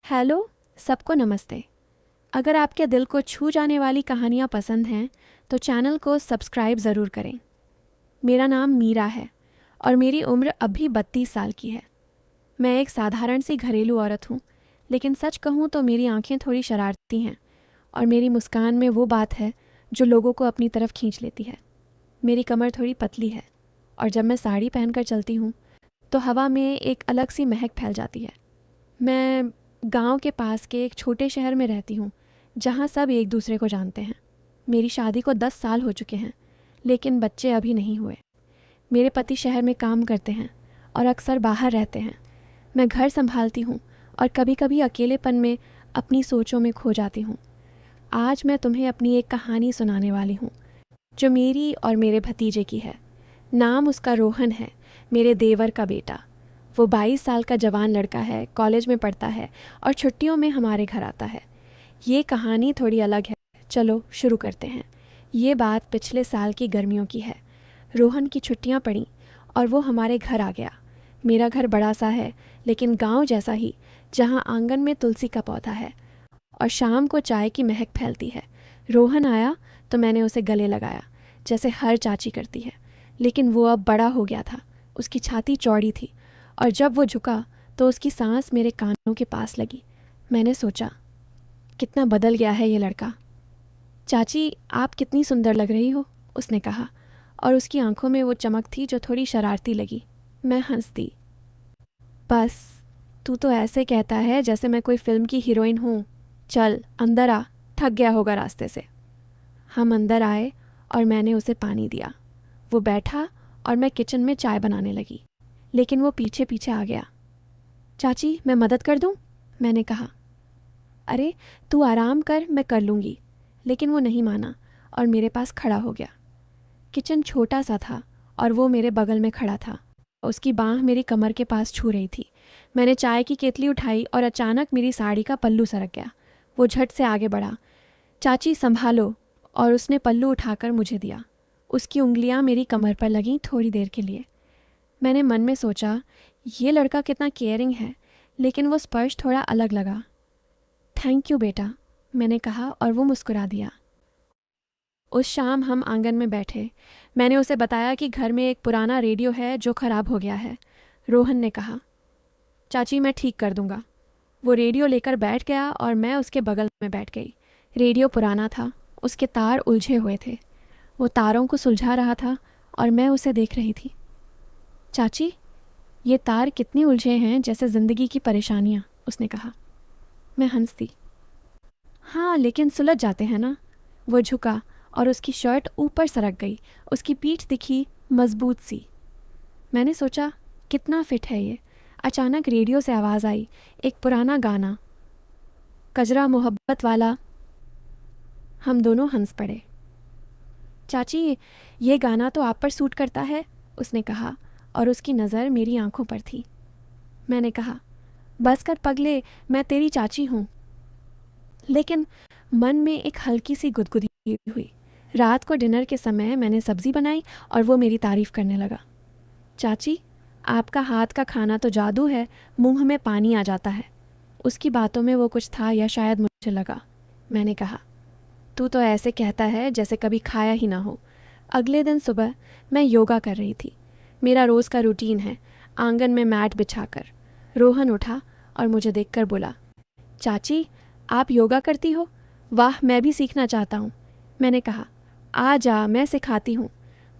Hello, सबको नमस्ते। अगर आपके दिल को छू जाने वाली कहानियाँ पसंद हैं तो चैनल को सब्सक्राइब ज़रूर करें। मेरा नाम मीरा है और मेरी उम्र अभी 32 साल की है। मैं एक साधारण सी घरेलू औरत हूँ, लेकिन सच कहूँ तो मेरी आंखें थोड़ी शरारती हैं और मेरी मुस्कान में वो बात है जो लोगों को अपनी तरफ खींच लेती है। मेरी कमर थोड़ी पतली है और जब मैं साड़ी पहनकर चलती हूँ तो हवा में एक अलग सी महक फैल जाती है। मैं गांव के पास के एक छोटे शहर में रहती हूँ जहाँ सब एक दूसरे को जानते हैं। मेरी शादी को 10 साल हो चुके हैं, लेकिन बच्चे अभी नहीं हुए। मेरे पति शहर में काम करते हैं और अक्सर बाहर रहते हैं। मैं घर संभालती हूँ और कभी कभी अकेलेपन में अपनी सोचों में खो जाती हूँ। आज मैं तुम्हें अपनी एक कहानी सुनाने वाली हूँ जो मेरी और मेरे भतीजे की है। नाम उसका रोहन है, मेरे देवर का बेटा। वो 22 साल का जवान लड़का है, कॉलेज में पढ़ता है और छुट्टियों में हमारे घर आता है। ये कहानी थोड़ी अलग है, चलो शुरू करते हैं। ये बात पिछले साल की गर्मियों की है। रोहन की छुट्टियां पड़ी और वो हमारे घर आ गया। मेरा घर बड़ा सा है, लेकिन गांव जैसा ही, जहां आंगन में तुलसी का पौधा है और शाम को चाय की महक फैलती है। रोहन आया तो मैंने उसे गले लगाया, जैसे हर चाची करती है। लेकिन वो अब बड़ा हो गया था, उसकी छाती चौड़ी थी और जब वो झुका तो उसकी सांस मेरे कानों के पास लगी। मैंने सोचा, कितना बदल गया है ये लड़का। चाची, आप कितनी सुंदर लग रही हो, उसने कहा और उसकी आंखों में वो चमक थी जो थोड़ी शरारती लगी। मैं हंस दी। बस, तू तो ऐसे कहता है जैसे मैं कोई फिल्म की हीरोइन हूँ। चल अंदर आ, थक गया होगा रास्ते से। हम अंदर आए और मैंने उसे पानी दिया। वो बैठा और मैं किचन में चाय बनाने लगी, लेकिन वो पीछे पीछे आ गया। चाची, मैं मदद कर दूं? मैंने कहा। अरे तू आराम कर, मैं कर लूँगी। लेकिन वो नहीं माना और मेरे पास खड़ा हो गया। किचन छोटा सा था और वो मेरे बगल में खड़ा था। उसकी बाँह मेरी कमर के पास छू रही थी। मैंने चाय की केतली उठाई और अचानक मेरी साड़ी का पल्लू सरक गया। वो झट से आगे बढ़ा। चाची संभालो, और उसने पल्लू उठाकर मुझे दिया। उसकी उंगलियां मेरी कमर पर लगीं थोड़ी देर के लिए। मैंने मन में सोचा, ये लड़का कितना केयरिंग है, लेकिन वो स्पर्श थोड़ा अलग लगा। थैंक यू बेटा, मैंने कहा और वो मुस्कुरा दिया। उस शाम हम आंगन में बैठे। मैंने उसे बताया कि घर में एक पुराना रेडियो है जो ख़राब हो गया है। रोहन ने कहा, चाची मैं ठीक कर दूंगा। वो रेडियो लेकर बैठ गया और मैं उसके बगल में बैठ गई। रेडियो पुराना था, उसके तार उलझे हुए थे। वो तारों को सुलझा रहा था और मैं उसे देख रही थी। चाची, ये तार कितने उलझे हैं, जैसे ज़िंदगी की परेशानियाँ, उसने कहा। मैं हंस दी। हाँ, लेकिन सुलझ जाते हैं ना। वो झुका और उसकी शर्ट ऊपर सरक गई। उसकी पीठ दिखी मजबूत सी। मैंने सोचा, कितना फिट है ये। अचानक रेडियो से आवाज़ आई, एक पुराना गाना, कजरा मोहब्बत वाला। हम दोनों हंस पड़े। चाची, ये गाना तो आप पर सूट करता है, उसने कहा और उसकी नज़र मेरी आंखों पर थी। मैंने कहा, बस कर पगले, मैं तेरी चाची हूँ। लेकिन मन में एक हल्की सी गुदगुदी हुई। रात को डिनर के समय मैंने सब्जी बनाई और वो मेरी तारीफ़ करने लगा। चाची, आपका हाथ का खाना तो जादू है, मुंह में पानी आ जाता है। उसकी बातों में वो कुछ था, या शायद मुझे लगा। मैंने कहा, तू तो ऐसे कहता है जैसे कभी खाया ही ना हो। अगले दिन सुबह मैं योगा कर रही थी। मेरा रोज़ का रूटीन है, आंगन में मैट बिछाकर। रोहन उठा और मुझे देखकर बोला, चाची, आप योगा करती हो? वाह, मैं भी सीखना चाहता हूँ। मैंने कहा, आ जा, मैं सिखाती हूँ।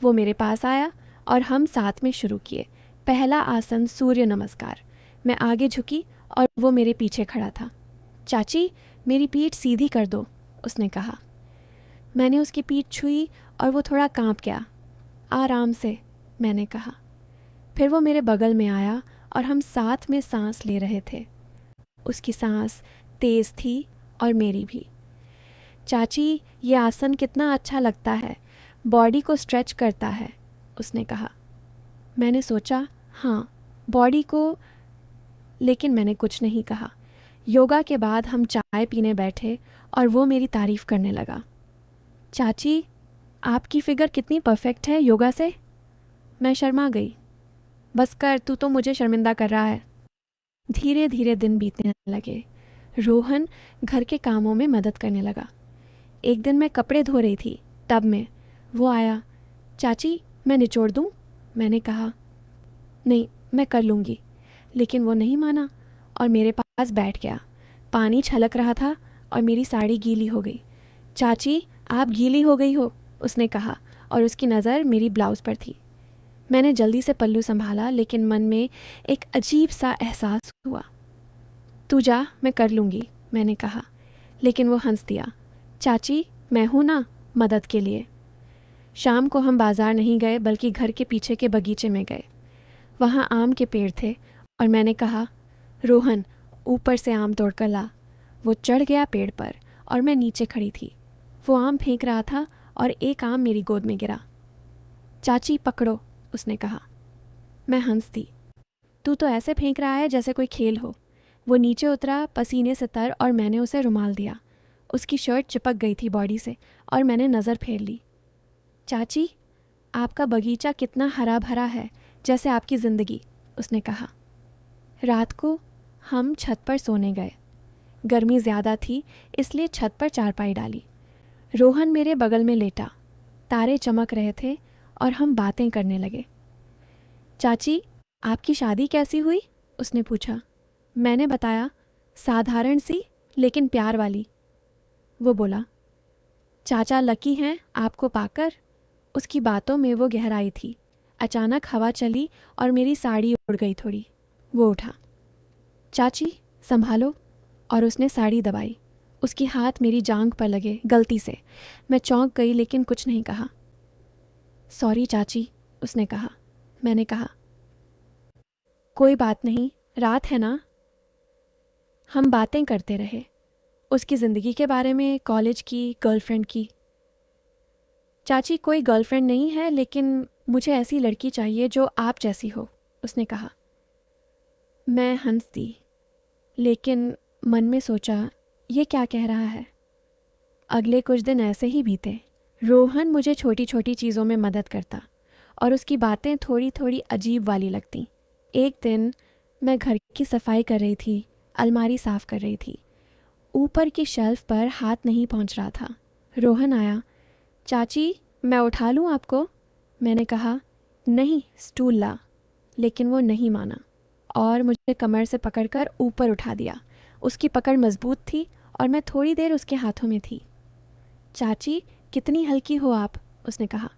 वो मेरे पास आया और हम साथ में शुरू किए। पहला आसन सूर्य नमस्कार। मैं आगे झुकी और वो मेरे पीछे खड़ा था। चाची, मेरी पीठ सीधी कर दो, उसने कहा। मैंने उसकी पीठ छुई और वो थोड़ा कांप गया। आराम से, मैंने कहा। फिर वो मेरे बगल में आया और हम साथ में सांस ले रहे थे। उसकी सांस तेज़ थी और मेरी भी। चाची, ये आसन कितना अच्छा लगता है, बॉडी को स्ट्रेच करता है, उसने कहा। मैंने सोचा, हाँ, बॉडी को, लेकिन मैंने कुछ नहीं कहा। योगा के बाद हम चाय पीने बैठे और वो मेरी तारीफ़ करने लगा। चाची, आपकी फिगर कितनी परफेक्ट है योगा से। मैं शर्मा गई। बस कर, तू तो मुझे शर्मिंदा कर रहा है। धीरे धीरे दिन बीतने लगे। रोहन घर के कामों में मदद करने लगा। एक दिन मैं कपड़े धो रही थी, टब में। वो आया। चाची, मैं निचोड़ दूँ? मैंने कहा। नहीं, मैं कर लूँगी। लेकिन वो नहीं माना और मेरे पास बैठ गया। पानी छलक रहा था और मेरी साड़ी गीली हो गई। चाची, आप गीली हो गई हो, उसने कहा और उसकी नज़र मेरी ब्लाउज़ पर थी। मैंने जल्दी से पल्लू संभाला, लेकिन मन में एक अजीब सा एहसास हुआ। तू जा, मैं कर लूँगी, मैंने कहा। लेकिन वो हंस दिया। चाची, मैं हूँ ना मदद के लिए। शाम को हम बाज़ार नहीं गए, बल्कि घर के पीछे के बगीचे में गए। वहाँ आम के पेड़ थे और मैंने कहा, रोहन, ऊपर से आम तोड़कर ला। वो चढ़ गया पेड़ पर और मैं नीचे खड़ी थी। वो आम फेंक रहा था और एक आम मेरी गोद में गिरा। चाची, पकड़ो, उसने कहा। मैं हंस दी। तू तो ऐसे फेंक रहा है जैसे कोई खेल हो। वो नीचे उतरा, पसीने से तर, और मैंने उसे रुमाल दिया। उसकी शर्ट चिपक गई थी बॉडी से और मैंने नज़र फेर ली। चाची, आपका बगीचा कितना हरा भरा है, जैसे आपकी ज़िंदगी, उसने कहा। रात को हम छत पर सोने गए। गर्मी ज़्यादा थी, इसलिए छत पर चारपाई डाली। रोहन मेरे बगल में लेटा। तारे चमक रहे थे और हम बातें करने लगे। चाची, आपकी शादी कैसी हुई? उसने पूछा। मैंने बताया, साधारण सी लेकिन प्यार वाली। वो बोला, चाचा लकी हैं आपको पाकर। उसकी बातों में वो गहराई थी। अचानक हवा चली और मेरी साड़ी उड़ गई थोड़ी। वो उठा। चाची, संभालो, और उसने साड़ी दबाई। उसकी हाथ मेरी जांघ पर लगे गलती से। मैं चौंक गई, लेकिन कुछ नहीं कहा। सॉरी चाची, उसने कहा। मैंने कहा, कोई बात नहीं, रात है ना। हम बातें करते रहे, उसकी ज़िंदगी के बारे में, कॉलेज की, गर्लफ्रेंड की। चाची, कोई गर्लफ्रेंड नहीं है, लेकिन मुझे ऐसी लड़की चाहिए जो आप जैसी हो, उसने कहा। मैं हंस दी, लेकिन मन में सोचा, ये क्या कह रहा है। अगले कुछ दिन ऐसे ही बीते। रोहन मुझे छोटी छोटी चीज़ों में मदद करता और उसकी बातें थोड़ी थोड़ी अजीब वाली लगती। एक दिन मैं घर की सफाई कर रही थी, अलमारी साफ़ कर रही थी। ऊपर की शेल्फ पर हाथ नहीं पहुंच रहा था। रोहन आया। चाची, मैं उठा लूं आपको? मैंने कहा, नहीं, स्टूल ला। लेकिन वो नहीं माना और मुझे कमर से पकड़कर ऊपर उठा दिया। उसकी पकड़ मजबूत थी और मैं थोड़ी देर उसके हाथों में थी। चाची, कितनी हल्की हो आप, उसने कहा।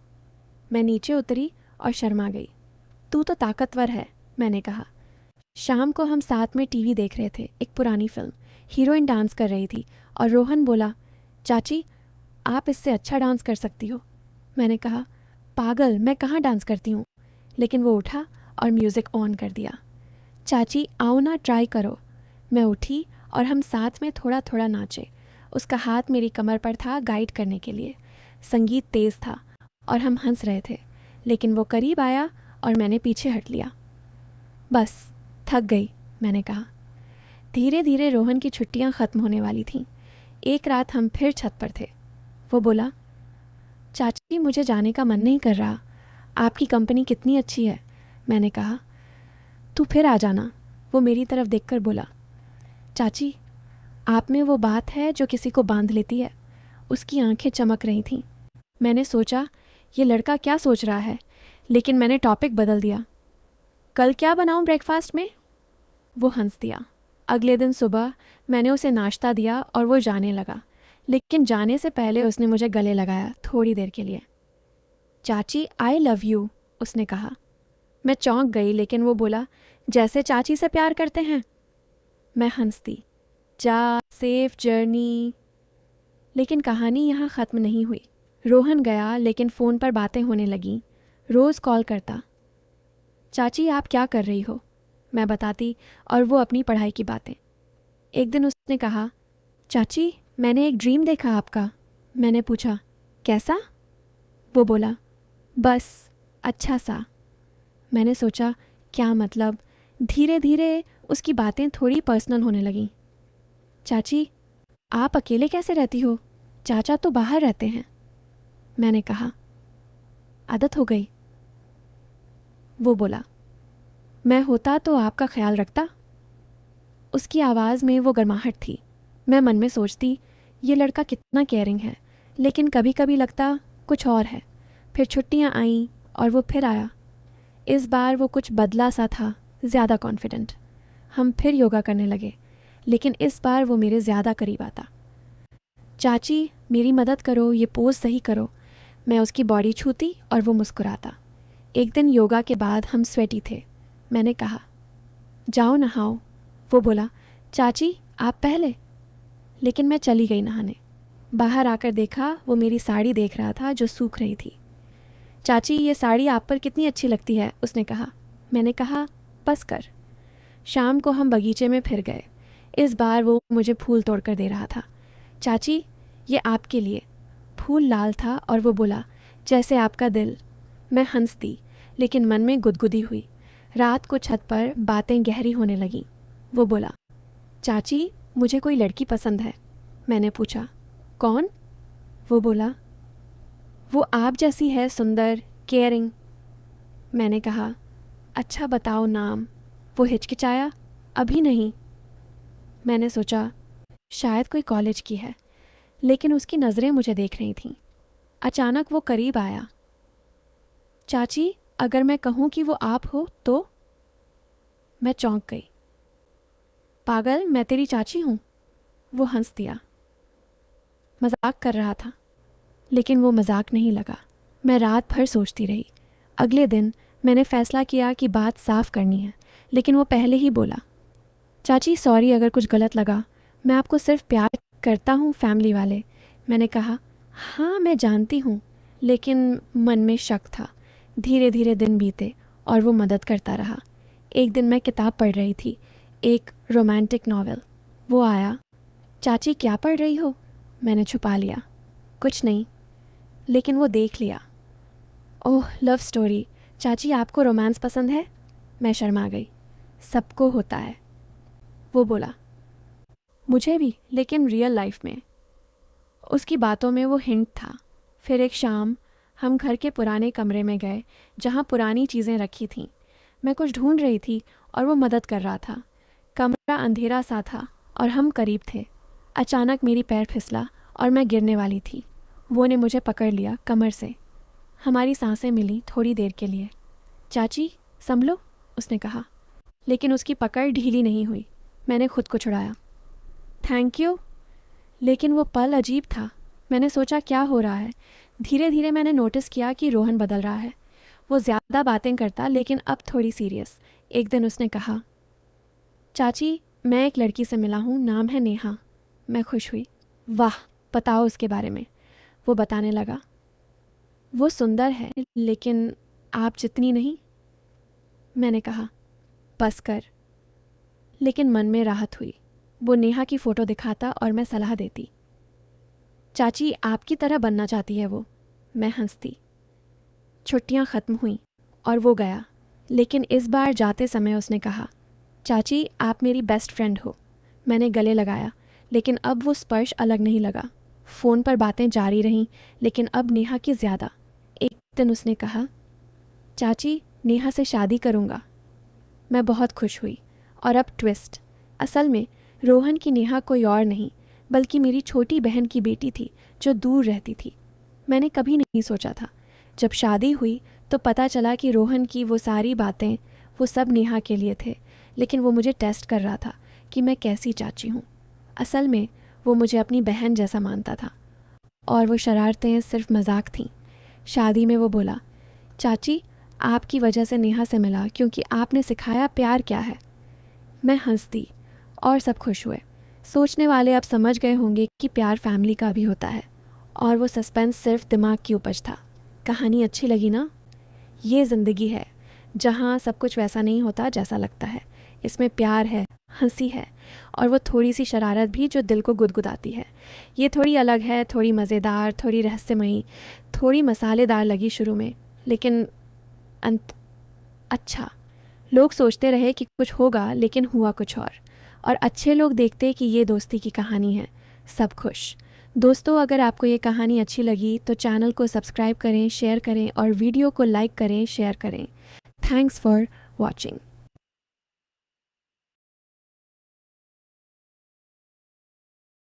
मैं नीचे उतरी और शर्मा गई। तू तो ताकतवर है, मैंने कहा। शाम को हम साथ में टीवी देख रहे थे, एक पुरानी फिल्म। हीरोइन डांस कर रही थी और रोहन बोला, चाची, आप इससे अच्छा डांस कर सकती हो। मैंने कहा, पागल, मैं कहाँ डांस करती हूँ। लेकिन वो उठा और म्यूज़िक ऑन कर दिया। चाची, आओ ना, ट्राई करो। मैं उठी और हम साथ में थोड़ा थोड़ा नाचे। उसका हाथ मेरी कमर पर था, गाइड करने के लिए। संगीत तेज़ था और हम हंस रहे थे, लेकिन वो करीब आया और मैंने पीछे हट लिया। बस, थक गई, मैंने कहा। धीरे धीरे रोहन की छुट्टियां ख़त्म होने वाली थीं। एक रात हम फिर छत पर थे। वो बोला, चाची, मुझे जाने का मन नहीं कर रहा। आपकी कंपनी कितनी अच्छी है। मैंने कहा, तू फिर आ जाना। वो मेरी तरफ देखकर बोला, चाची, आप में वो बात है जो किसी को बांध लेती है। उसकी आंखें चमक रही थीं। मैंने सोचा, ये लड़का क्या सोच रहा है, लेकिन मैंने टॉपिक बदल दिया। कल क्या बनाऊं ब्रेकफास्ट में? वो हंस दिया। अगले दिन सुबह मैंने उसे नाश्ता दिया और वो जाने लगा, लेकिन जाने से पहले उसने मुझे गले लगाया थोड़ी देर के लिए। चाची, आई लव यू, उसने कहा। मैं चौंक गई, लेकिन वो बोला, जैसे चाची से प्यार करते हैं। मैं हंस दी। जा, सेफ जर्नी। लेकिन कहानी यहाँ ख़त्म नहीं हुई। रोहन गया, लेकिन फ़ोन पर बातें होने लगीं। रोज़ कॉल करता। चाची, आप क्या कर रही हो? मैं बताती और वो अपनी पढ़ाई की बातें। एक दिन उसने कहा, चाची, मैंने एक ड्रीम देखा आपका। मैंने पूछा, कैसा? वो बोला, बस अच्छा सा। मैंने सोचा, क्या मतलब? धीरे धीरे उसकी बातें थोड़ी पर्सनल होने लगीं। चाची, आप अकेले कैसे रहती हो? चाचा तो बाहर रहते हैं। मैंने कहा, आदत हो गई। वो बोला, मैं होता तो आपका ख्याल रखता। उसकी आवाज़ में वो गर्माहट थी। मैं मन में सोचती ये लड़का कितना केयरिंग है, लेकिन कभी कभी लगता कुछ और है। फिर छुट्टियां आईं और वो फिर आया। इस बार वो कुछ बदला सा था, ज़्यादा कॉन्फिडेंट। हम फिर योगा करने लगे, लेकिन इस बार वो मेरे ज़्यादा करीब आता। चाची मेरी मदद करो, ये पोज सही करो। मैं उसकी बॉडी छूती और वो मुस्कुराता। एक दिन योगा के बाद हम स्वेटी थे। मैंने कहा जाओ नहाओ। वो बोला चाची आप पहले। लेकिन मैं चली गई नहाने। बाहर आकर देखा वो मेरी साड़ी देख रहा था जो सूख रही थी। चाची ये साड़ी आप पर कितनी अच्छी लगती है, उसने कहा। मैंने कहा बस कर। शाम को हम बगीचे में फिर गए। इस बार वो मुझे फूल तोड़कर दे रहा था। चाची ये आपके लिए। फूल लाल था और वो बोला जैसे आपका दिल। मैं हंस दी, लेकिन मन में गुदगुदी हुई। रात को छत पर बातें गहरी होने लगीं। वो बोला चाची मुझे कोई लड़की पसंद है। मैंने पूछा कौन? वो बोला वो आप जैसी है, सुंदर, केयरिंग। मैंने कहा अच्छा बताओ नाम। वो हिचकिचाया अभी नहीं। मैंने सोचा शायद कोई कॉलेज की है, लेकिन उसकी नज़रें मुझे देख रही थीं। अचानक वो करीब आया। चाची अगर मैं कहूँ कि वो आप हो तो? मैं चौंक गई। पागल, मैं तेरी चाची हूँ। वो हंस दिया। मजाक कर रहा था, लेकिन वो मजाक नहीं लगा। मैं रात भर सोचती रही। अगले दिन मैंने फ़ैसला किया कि बात साफ करनी है, लेकिन वो पहले ही बोला चाची सॉरी अगर कुछ गलत लगा। मैं आपको सिर्फ प्यार करता हूँ, फैमिली वाले। मैंने कहा हाँ मैं जानती हूँ, लेकिन मन में शक था। धीरे धीरे दिन बीते और वो मदद करता रहा। एक दिन मैं किताब पढ़ रही थी, एक रोमांटिक नॉवेल। वो आया। चाची क्या पढ़ रही हो? मैंने छुपा लिया। कुछ नहीं। लेकिन वो देख लिया। ओह लव स्टोरी। चाची आपको रोमांस पसंद है? मैं शर्मा गई। सबको होता है। वो बोला मुझे भी, लेकिन रियल लाइफ में। उसकी बातों में वो हिंट था। फिर एक शाम हम घर के पुराने कमरे में गए जहाँ पुरानी चीज़ें रखी थीं। मैं कुछ ढूंढ रही थी और वो मदद कर रहा था। कमरा अंधेरा सा था और हम करीब थे। अचानक मेरी पैर फिसला और मैं गिरने वाली थी। वो ने मुझे पकड़ लिया कमर से। हमारी सांसें मिली थोड़ी देर के लिए। चाची संभलो, उसने कहा, लेकिन उसकी पकड़ ढीली नहीं हुई। मैंने खुद को छुड़ाया। Thank you. लेकिन वो पल अजीब था। मैंने सोचा क्या हो रहा है। धीरे धीरे मैंने नोटिस किया कि रोहन बदल रहा है। वो ज़्यादा बातें करता, लेकिन अब थोड़ी सीरियस। एक दिन उसने कहा चाची मैं एक लड़की से मिला हूँ, नाम है नेहा। मैं खुश हुई। वाह बताओ उसके बारे में। वो बताने लगा वो सुंदर है, लेकिन आप जितनी नहीं। मैंने कहा बस कर। लेकिन मन में राहत हुई। वो नेहा की फ़ोटो दिखाता और मैं सलाह देती। चाची आपकी तरह बनना चाहती है वो। मैं हंसती। छुट्टियां ख़त्म हुईं और वो गया, लेकिन इस बार जाते समय उसने कहा चाची आप मेरी बेस्ट फ्रेंड हो। मैंने गले लगाया, लेकिन अब वो स्पर्श अलग नहीं लगा। फ़ोन पर बातें जारी रहीं, लेकिन अब नेहा की ज़्यादा। एक दिन उसने कहा चाची नेहा से शादी करूँगा। मैं बहुत खुश हुई। और अब ट्विस्ट। असल में रोहन की नेहा कोई और नहीं, बल्कि मेरी छोटी बहन की बेटी थी जो दूर रहती थी। मैंने कभी नहीं सोचा था। जब शादी हुई तो पता चला कि रोहन की वो सारी बातें, वो सब नेहा के लिए थे, लेकिन वो मुझे टेस्ट कर रहा था कि मैं कैसी चाची हूँ। असल में वो मुझे अपनी बहन जैसा मानता था, और वो शरारतें सिर्फ मजाक थीं। शादी में वो बोला चाची आपकी वजह से नेहा से मिला, क्योंकि आपने सिखाया प्यार क्या है। मैं हंस दी और सब खुश हुए। सोचने वाले अब समझ गए होंगे कि प्यार फैमिली का भी होता है, और वो सस्पेंस सिर्फ दिमाग की उपज था। कहानी अच्छी लगी ना? ये ज़िंदगी है जहाँ सब कुछ वैसा नहीं होता जैसा लगता है। इसमें प्यार है, हंसी है, और वो थोड़ी सी शरारत भी जो दिल को गुदगुदाती है। ये थोड़ी अलग है, थोड़ी मज़ेदार, थोड़ी रहस्यमयी, थोड़ी मसालेदार लगी शुरू में, लेकिन अंत अच्छा। लोग सोचते रहे कि कुछ होगा, लेकिन हुआ कुछ और अच्छे लोग देखते कि ये दोस्ती की कहानी है। सब खुश। दोस्तों अगर आपको ये कहानी अच्छी लगी तो चैनल को सब्सक्राइब करें, शेयर करें और वीडियो को लाइक करें, शेयर करें। Thanks for watching.